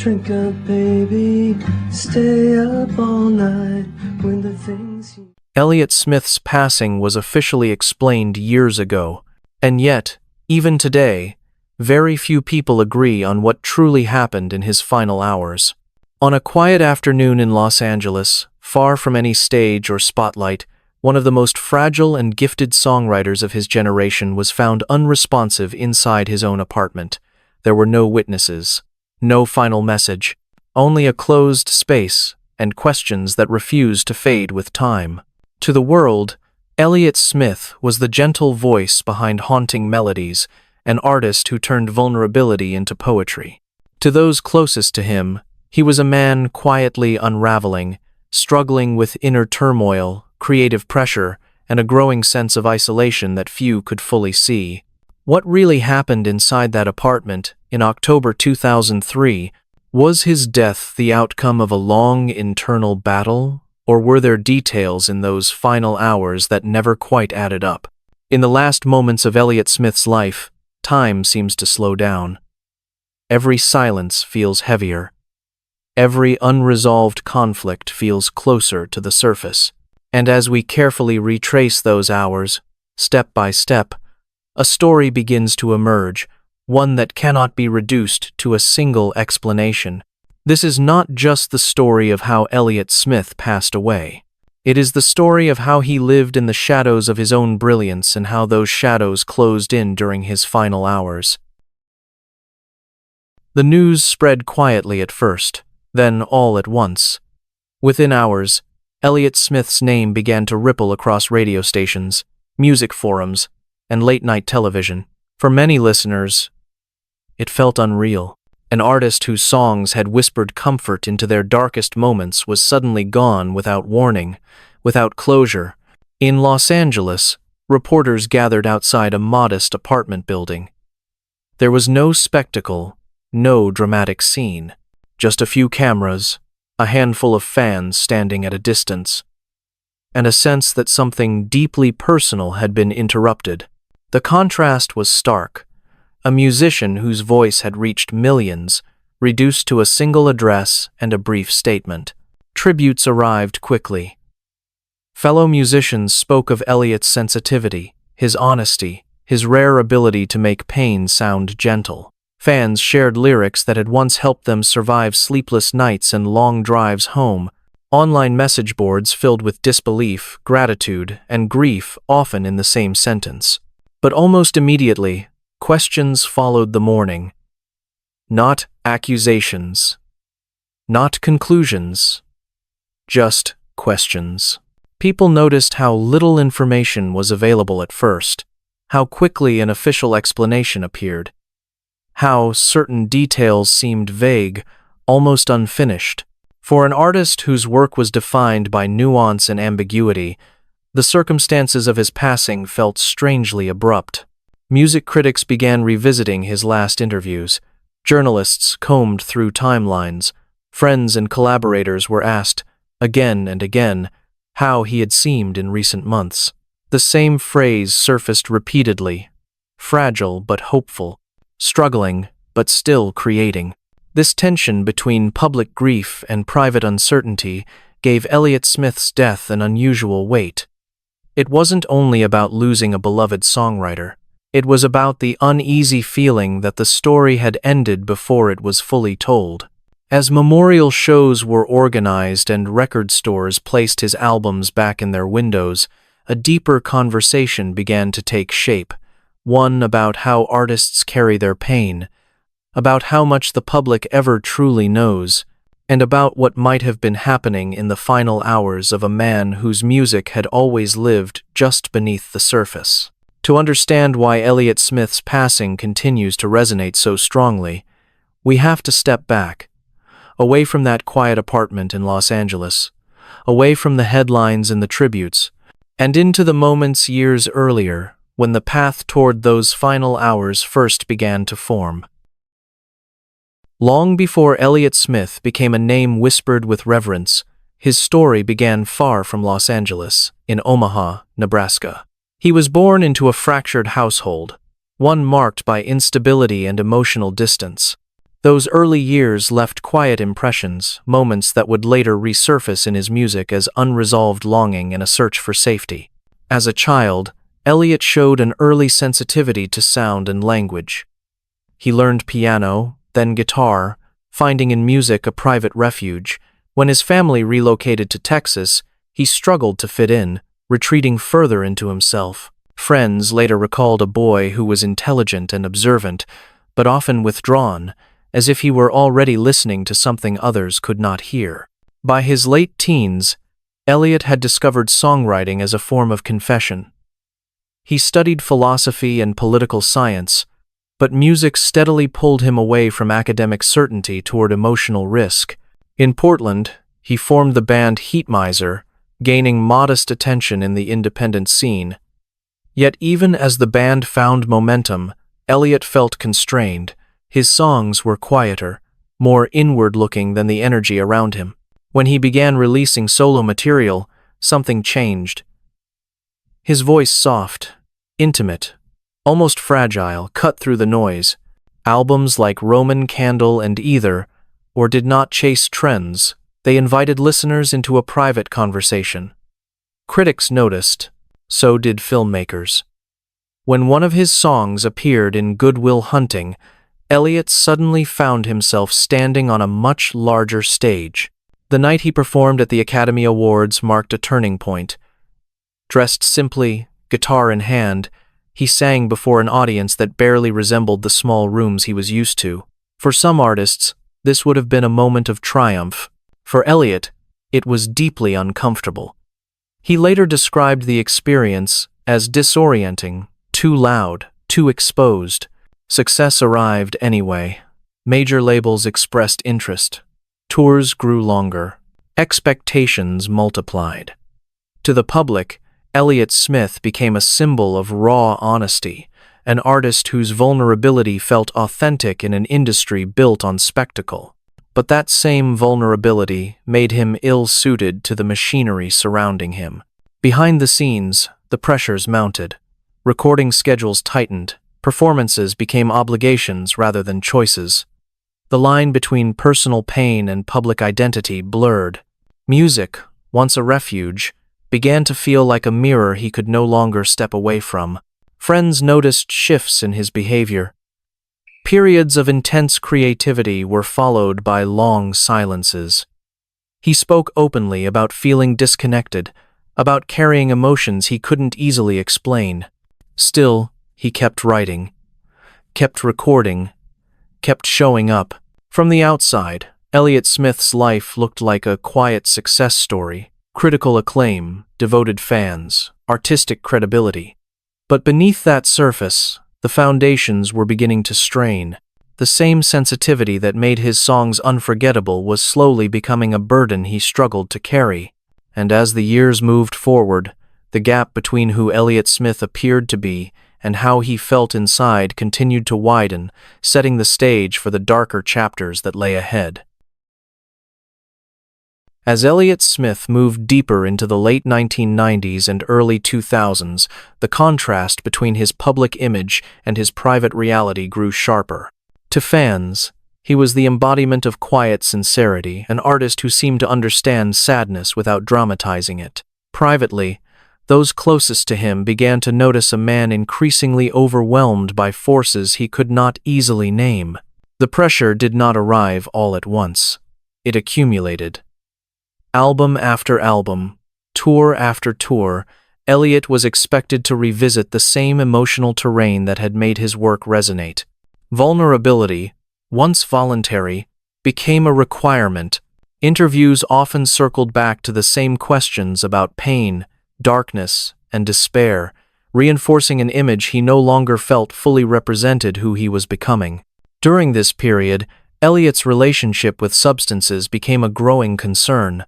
Drink up, baby, stay up all night when the things you... Elliott Smith's passing was officially explained years ago, and yet, even today, very few people agree on what truly happened in his final hours. On a quiet afternoon in Los Angeles, far from any stage or spotlight, one of the most fragile and gifted songwriters of his generation was found unresponsive inside his own apartment. There were no witnesses, no final message, only a closed space and questions that refused to fade with time. To the world, Elliott Smith was the gentle voice behind haunting melodies, an artist who turned vulnerability into poetry. To those closest to him, he was a man quietly unraveling, struggling with inner turmoil, creative pressure, and a growing sense of isolation that few could fully see. What really happened inside that apartment in October 2003? Was his death the outcome of a long internal battle, or were there details in those final hours that never quite added up? In the last moments of Elliott Smith's life, time seems to slow down. Every silence feels heavier. Every unresolved conflict feels closer to the surface. And as we carefully retrace those hours, step by step, a story begins to emerge, one that cannot be reduced to a single explanation. This is not just the story of how Elliott Smith passed away. It is the story of how he lived in the shadows of his own brilliance and how those shadows closed in during his final hours. The news spread quietly at first, then all at once. Within hours, Elliott Smith's name began to ripple across radio stations, music forums, and late-night television. For many listeners, it felt unreal. An artist whose songs had whispered comfort into their darkest moments was suddenly gone without warning, without closure. In Los Angeles, reporters gathered outside a modest apartment building. There was no spectacle, no dramatic scene, just a few cameras, a handful of fans standing at a distance, and a sense that something deeply personal had been interrupted. The contrast was stark. A musician whose voice had reached millions, reduced to a single address and a brief statement. Tributes arrived quickly. Fellow musicians spoke of Elliott's sensitivity, his honesty, his rare ability to make pain sound gentle. Fans shared lyrics that had once helped them survive sleepless nights and long drives home. Online message boards filled with disbelief, gratitude, and grief, often in the same sentence. But almost immediately, questions followed the mourning. Not accusations, not conclusions, just questions. People noticed how little information was available at first, how quickly an official explanation appeared, how certain details seemed vague, almost unfinished. For an artist whose work was defined by nuance and ambiguity, the circumstances of his passing felt strangely abrupt. Music critics began revisiting his last interviews. Journalists combed through timelines. Friends and collaborators were asked, again and again, how he had seemed in recent months. The same phrase surfaced repeatedly: fragile but hopeful, struggling but still creating. This tension between public grief and private uncertainty gave Elliott Smith's death an unusual weight. It wasn't only about losing a beloved songwriter. It was about the uneasy feeling that the story had ended before it was fully told. As memorial shows were organized and record stores placed his albums back in their windows, a deeper conversation began to take shape, one about how artists carry their pain, about how much the public ever truly knows, and about what might have been happening in the final hours of a man whose music had always lived just beneath the surface. To understand why Elliott Smith's passing continues to resonate so strongly, we have to step back, away from that quiet apartment in Los Angeles, away from the headlines and the tributes, and into the moments years earlier when the path toward those final hours first began to form. Long before Elliott Smith became a name whispered with reverence, his story began far from Los Angeles, in Omaha, Nebraska. He was born into a fractured household, one marked by instability and emotional distance. Those early years left quiet impressions, moments that would later resurface in his music as unresolved longing and a search for safety. As a child, Elliott showed an early sensitivity to sound and language. He learned piano, then guitar, finding in music a private refuge. When his family relocated to Texas, he struggled to fit in, retreating further into himself. Friends later recalled a boy who was intelligent and observant, but often withdrawn, as if he were already listening to something others could not hear. By his late teens, Elliott had discovered songwriting as a form of confession. He studied philosophy and political science, but music steadily pulled him away from academic certainty toward emotional risk. In Portland, he formed the band Heat Miser, gaining modest attention in the independent scene. Yet even as the band found momentum, Elliott felt constrained. His songs were quieter, more inward-looking than the energy around him. When he began releasing solo material, something changed. His voice soft, intimate, almost fragile, cut through the noise. Albums like Roman Candle and Either, or did not chase trends. They invited listeners into a private conversation. Critics noticed, so did filmmakers. When one of his songs appeared in Good Will Hunting, Elliott suddenly found himself standing on a much larger stage. The night he performed at the Academy Awards marked a turning point. Dressed simply, guitar in hand, he sang before an audience that barely resembled the small rooms he was used to. For some artists, this would have been a moment of triumph. For Elliott, it was deeply uncomfortable. He later described the experience as disorienting, too loud, too exposed. Success arrived anyway. Major labels expressed interest. Tours grew longer. Expectations multiplied. To the public, Elliott Smith became a symbol of raw honesty, an artist whose vulnerability felt authentic in an industry built on spectacle. But that same vulnerability made him ill-suited to the machinery surrounding him. Behind the scenes, the pressures mounted. Recording schedules tightened. Performances became obligations rather than choices. The line between personal pain and public identity blurred. Music, once a refuge, began to feel like a mirror he could no longer step away from. Friends noticed shifts in his behavior. Periods of intense creativity were followed by long silences. He spoke openly about feeling disconnected, about carrying emotions he couldn't easily explain. Still, he kept writing, kept recording, kept showing up. From the outside, Elliott Smith's life looked like a quiet success story. Critical acclaim, devoted fans, artistic credibility. But beneath that surface, the foundations were beginning to strain. The same sensitivity that made his songs unforgettable was slowly becoming a burden he struggled to carry. And as the years moved forward, the gap between who Elliott Smith appeared to be and how he felt inside continued to widen, setting the stage for the darker chapters that lay ahead. As Elliott Smith moved deeper into the late 1990s and early 2000s, the contrast between his public image and his private reality grew sharper. To fans, he was the embodiment of quiet sincerity, an artist who seemed to understand sadness without dramatizing it. Privately, those closest to him began to notice a man increasingly overwhelmed by forces he could not easily name. The pressure did not arrive all at once. It accumulated. Album after album, tour after tour, Elliott was expected to revisit the same emotional terrain that had made his work resonate. Vulnerability, once voluntary, became a requirement. Interviews often circled back to the same questions about pain, darkness, and despair, reinforcing an image he no longer felt fully represented who he was becoming. During this period, Elliott's relationship with substances became a growing concern.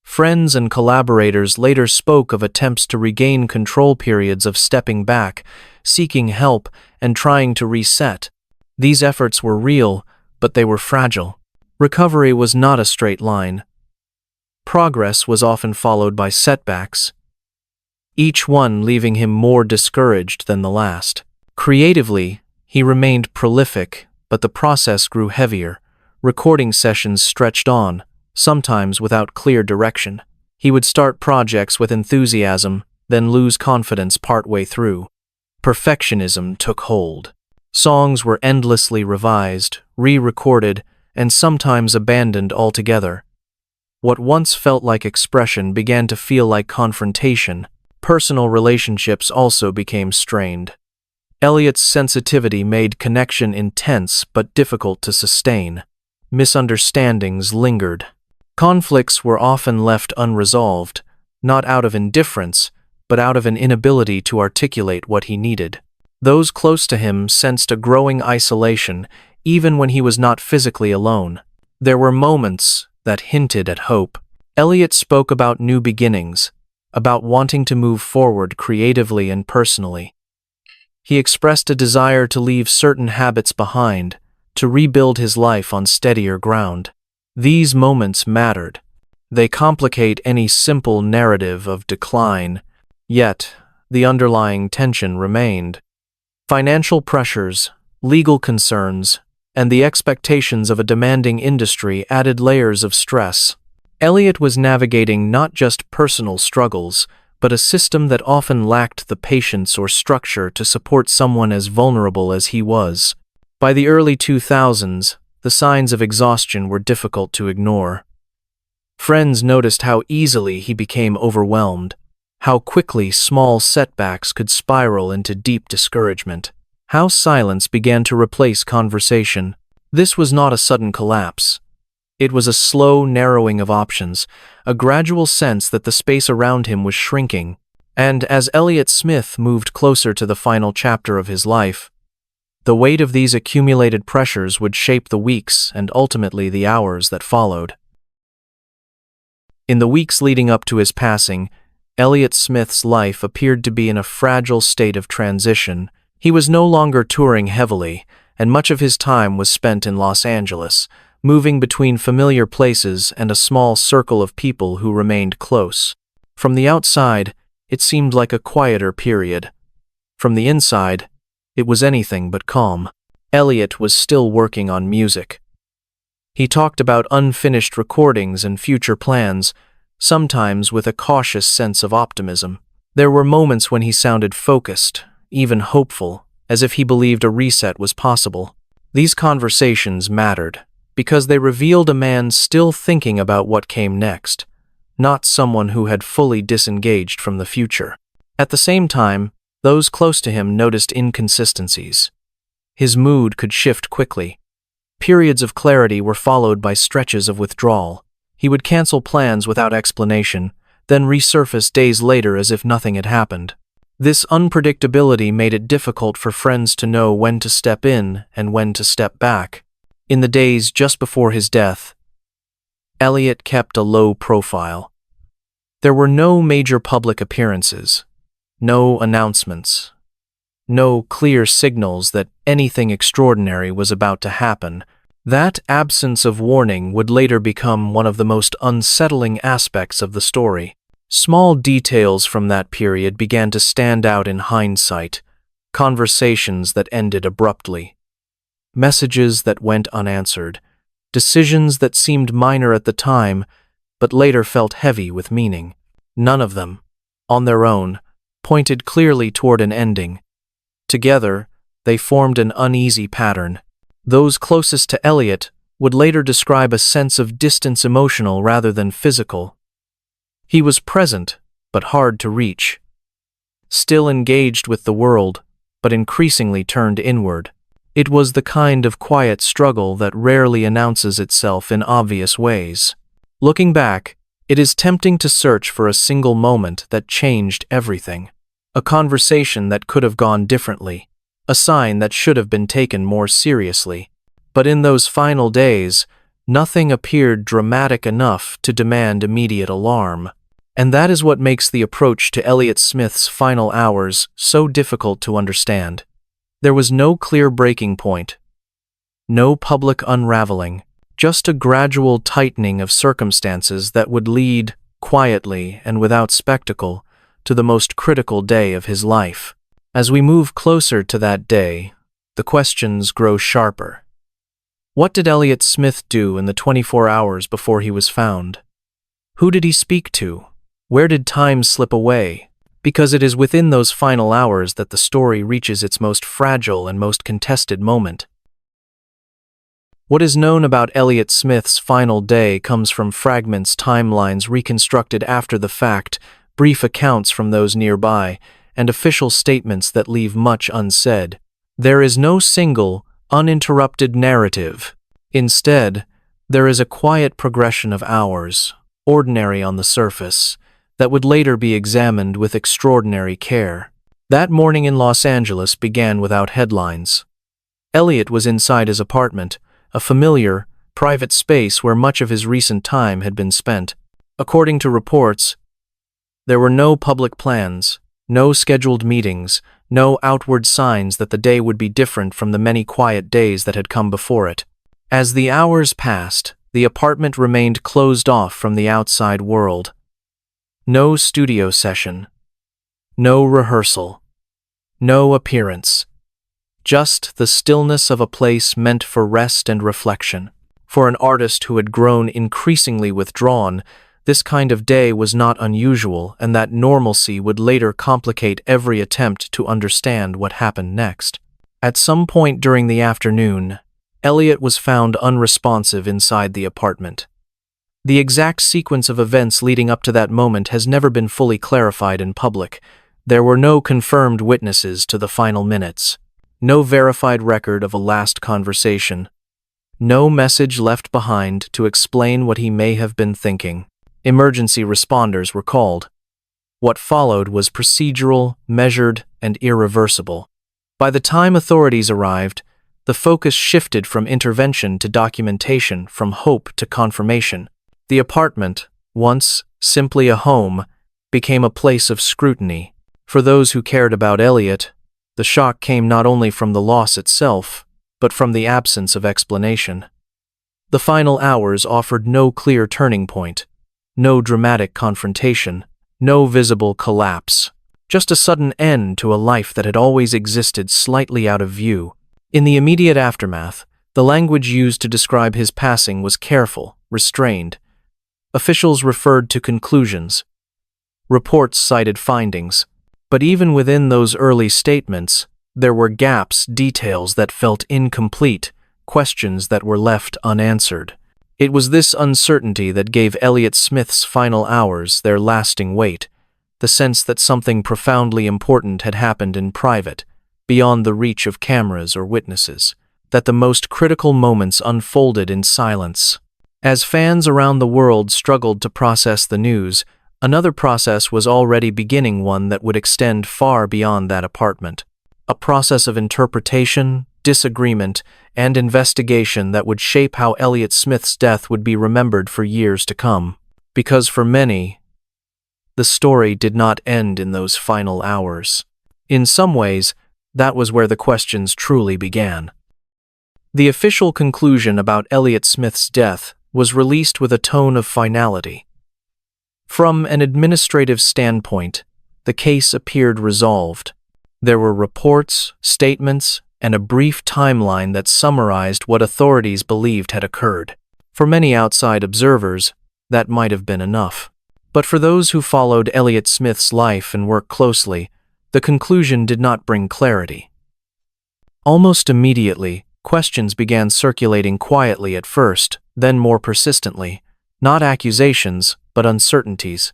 Friends and collaborators later spoke of attempts to regain control, periods of stepping back, seeking help, and trying to reset. These efforts were real, but they were fragile. Recovery was not a straight line. Progress was often followed by setbacks, each one leaving him more discouraged than the last. Creatively, he remained prolific, but the process grew heavier. Recording sessions stretched on, sometimes without clear direction. He would start projects with enthusiasm, then lose confidence partway through. Perfectionism took hold. Songs were endlessly revised, re-recorded, and sometimes abandoned altogether. What once felt like expression began to feel like confrontation. Personal relationships also became strained. Elliott's sensitivity made connection intense but difficult to sustain. Misunderstandings lingered. Conflicts were often left unresolved, not out of indifference, but out of an inability to articulate what he needed. Those close to him sensed a growing isolation, even when he was not physically alone. There were moments that hinted at hope. Elliott spoke about new beginnings, about wanting to move forward creatively and personally. He expressed a desire to leave certain habits behind, to rebuild his life on steadier ground. These moments mattered. They complicate any simple narrative of decline, yet the underlying tension remained. Financial pressures, legal concerns, and the expectations of a demanding industry added layers of stress. Elliott was navigating not just personal struggles, but a system that often lacked the patience or structure to support someone as vulnerable as he was. By the early 2000s, the signs of exhaustion were difficult to ignore. Friends noticed how easily he became overwhelmed, how quickly small setbacks could spiral into deep discouragement, how silence began to replace conversation. This was not a sudden collapse. It was a slow narrowing of options, a gradual sense that the space around him was shrinking, and as Elliott Smith moved closer to the final chapter of his life, the weight of these accumulated pressures would shape the weeks and ultimately the hours that followed. In the weeks leading up to his passing, Elliott Smith's life appeared to be in a fragile state of transition. He was no longer touring heavily, and much of his time was spent in Los Angeles, moving between familiar places and a small circle of people who remained close. From the outside, it seemed like a quieter period. From the inside, it was anything but calm. Elliott was still working on music. He talked about unfinished recordings and future plans, sometimes with a cautious sense of optimism. There were moments when he sounded focused, even hopeful, as if he believed a reset was possible. These conversations mattered, because they revealed a man still thinking about what came next, not someone who had fully disengaged from the future. At the same time, those close to him noticed inconsistencies. His mood could shift quickly. Periods of clarity were followed by stretches of withdrawal. He would cancel plans without explanation, then resurface days later as if nothing had happened. This unpredictability made it difficult for friends to know when to step in and when to step back. In the days just before his death, Elliott kept a low profile. There were no major public appearances, no announcements, no clear signals that anything extraordinary was about to happen. That absence of warning would later become one of the most unsettling aspects of the story. Small details from that period began to stand out in hindsight, conversations that ended abruptly, messages that went unanswered, decisions that seemed minor at the time but later felt heavy with meaning. None of them, on their own, pointed clearly toward an ending. Together, they formed an uneasy pattern. Those closest to Elliott would later describe a sense of distance, emotional rather than physical. He was present, but hard to reach. Still engaged with the world, but increasingly turned inward. It was the kind of quiet struggle that rarely announces itself in obvious ways. Looking back, it is tempting to search for a single moment that changed everything. A conversation that could have gone differently. A sign that should have been taken more seriously. But in those final days, nothing appeared dramatic enough to demand immediate alarm. And that is what makes the approach to Elliott Smith's final hours so difficult to understand. There was no clear breaking point, no public unraveling, just a gradual tightening of circumstances that would lead, quietly and without spectacle, to the most critical day of his life. As we move closer to that day, the questions grow sharper. What did Elliott Smith do in the 24 hours before he was found? Who did he speak to? Where did time slip away? Because it is within those final hours that the story reaches its most fragile and most contested moment. What is known about Elliott Smith's final day comes from fragments, timelines reconstructed after the fact, brief accounts from those nearby, and official statements that leave much unsaid. There is no single, uninterrupted narrative. Instead, there is a quiet progression of hours, ordinary on the surface, that would later be examined with extraordinary care. That morning in Los Angeles began without headlines. Elliott was inside his apartment, a familiar, private space where much of his recent time had been spent. According to reports, there were no public plans, no scheduled meetings, no outward signs that the day would be different from the many quiet days that had come before it. As the hours passed, the apartment remained closed off from the outside world. No studio session, no rehearsal, no appearance. Just the stillness of a place meant for rest and reflection. For an artist who had grown increasingly withdrawn, this kind of day was not unusual, and that normalcy would later complicate every attempt to understand what happened next. At some point during the afternoon, Elliott was found unresponsive inside the apartment. The exact sequence of events leading up to that moment has never been fully clarified in public. There were no confirmed witnesses to the final minutes. No verified record of a last conversation. No message left behind to explain what he may have been thinking. Emergency responders were called. What followed was procedural, measured, and irreversible. By the time authorities arrived, the focus shifted from intervention to documentation, from hope to confirmation. The apartment, once simply a home, became a place of scrutiny. For those who cared about Elliott, the shock came not only from the loss itself, but from the absence of explanation. The final hours offered no clear turning point, no dramatic confrontation, no visible collapse, just a sudden end to a life that had always existed slightly out of view. In the immediate aftermath, the language used to describe his passing was careful, restrained. Officials referred to conclusions. Reports cited findings. But even within those early statements, there were gaps, details that felt incomplete, questions that were left unanswered. It was this uncertainty that gave Elliott Smith's final hours their lasting weight, the sense that something profoundly important had happened in private, beyond the reach of cameras or witnesses, that the most critical moments unfolded in silence. As fans around the world struggled to process the news, another process was already beginning, one that would extend far beyond that apartment. A process of interpretation, disagreement, and investigation that would shape how Elliott Smith's death would be remembered for years to come. Because for many, the story did not end in those final hours. In some ways, that was where the questions truly began. The official conclusion about Elliott Smith's death was released with a tone of finality. From an administrative standpoint, the case appeared resolved. There were reports, statements, and a brief timeline that summarized what authorities believed had occurred. For many outside observers, that might have been enough. But for those who followed Elliott Smith's life and work closely, the conclusion did not bring clarity. Almost immediately, questions began circulating quietly at first, then more persistently. Not accusations, but uncertainties,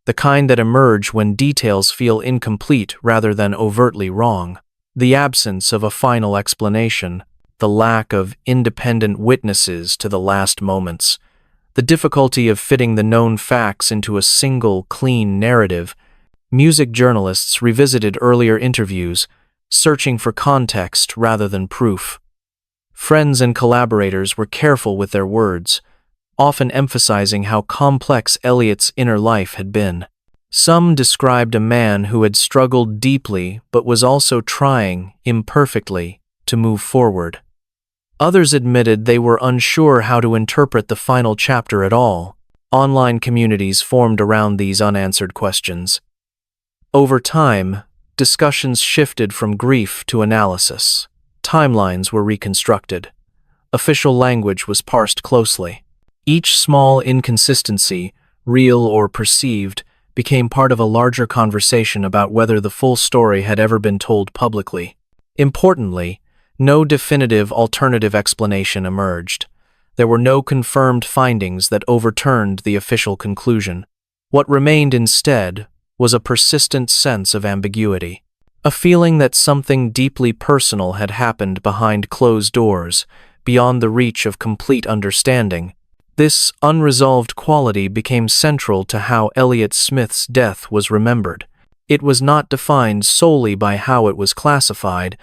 the kind that emerge when details feel incomplete rather than overtly wrong. The absence of a final explanation, the lack of independent witnesses to the last moments, the difficulty of fitting the known facts into a single, clean narrative. Music journalists revisited earlier interviews, searching for context rather than proof. Friends and collaborators were careful with their words, often emphasizing how complex Elliott's inner life had been. Some described a man who had struggled deeply but was also trying, imperfectly, to move forward. Others admitted they were unsure how to interpret the final chapter at all. Online communities formed around these unanswered questions. Over time, discussions shifted from grief to analysis. Timelines were reconstructed. Official language was parsed closely. Each small inconsistency, real or perceived, became part of a larger conversation about whether the full story had ever been told publicly. Importantly, no definitive alternative explanation emerged. There were no confirmed findings that overturned the official conclusion. What remained instead was a persistent sense of ambiguity, a feeling that something deeply personal had happened behind closed doors, beyond the reach of complete understanding. This unresolved quality became central to how Elliott Smith's death was remembered. It was not defined solely by how it was classified,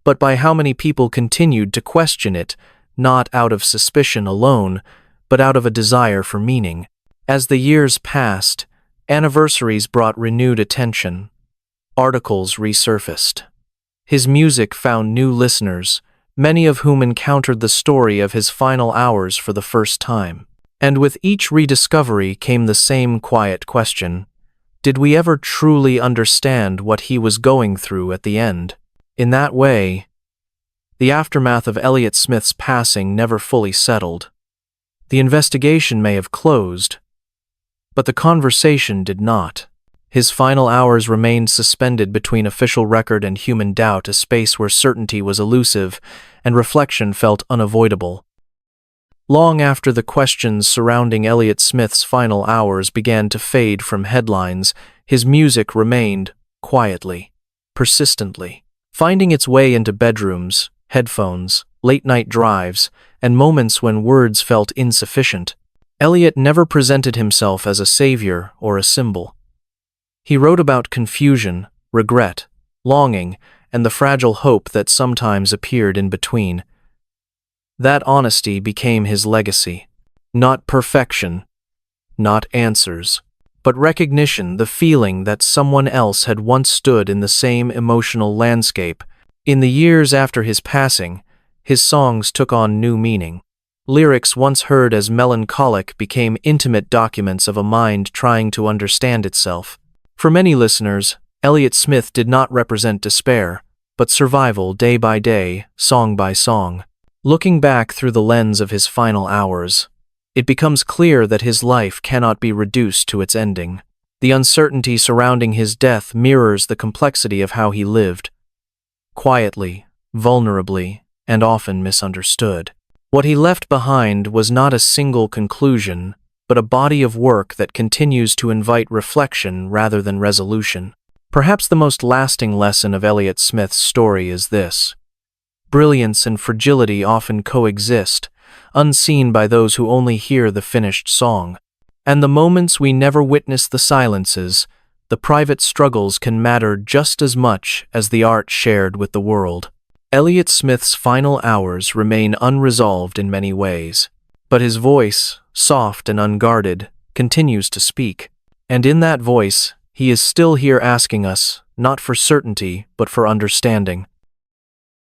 but by how many people continued to question it, not out of suspicion alone, but out of a desire for meaning. As the years passed, anniversaries brought renewed attention. Articles resurfaced. His music found new listeners, many of whom encountered the story of his final hours for the first time. And with each rediscovery came the same quiet question: did we ever truly understand what he was going through at the end? In that way, the aftermath of Elliott Smith's passing never fully settled. The investigation may have closed, but the conversation did not. His final hours remained suspended between official record and human doubt, a space where certainty was elusive and reflection felt unavoidable. Long after the questions surrounding Elliott Smith's final hours began to fade from headlines, his music remained, quietly, persistently, finding its way into bedrooms, headphones, late-night drives, and moments when words felt insufficient. Elliott never presented himself as a savior or a symbol. He wrote about confusion, regret, longing, and the fragile hope that sometimes appeared in between. That honesty became his legacy. Not perfection, not answers, but recognition, the feeling that someone else had once stood in the same emotional landscape. In the years after his passing, his songs took on new meaning. Lyrics once heard as melancholic became intimate documents of a mind trying to understand itself. For many listeners, Elliott Smith did not represent despair, but survival day by day, song by song. Looking back through the lens of his final hours, it becomes clear that his life cannot be reduced to its ending. The uncertainty surrounding his death mirrors the complexity of how he lived, quietly, vulnerably, and often misunderstood. What he left behind was not a single conclusion, but a body of work that continues to invite reflection rather than resolution. Perhaps the most lasting lesson of Elliott Smith's story is this: brilliance and fragility often coexist, unseen by those who only hear the finished song. And the moments we never witness, the silences, the private struggles, can matter just as much as the art shared with the world. Elliott Smith's final hours remain unresolved in many ways, but his voice, soft and unguarded, continues to speak. And in that voice, he is still here asking us, not for certainty, but for understanding.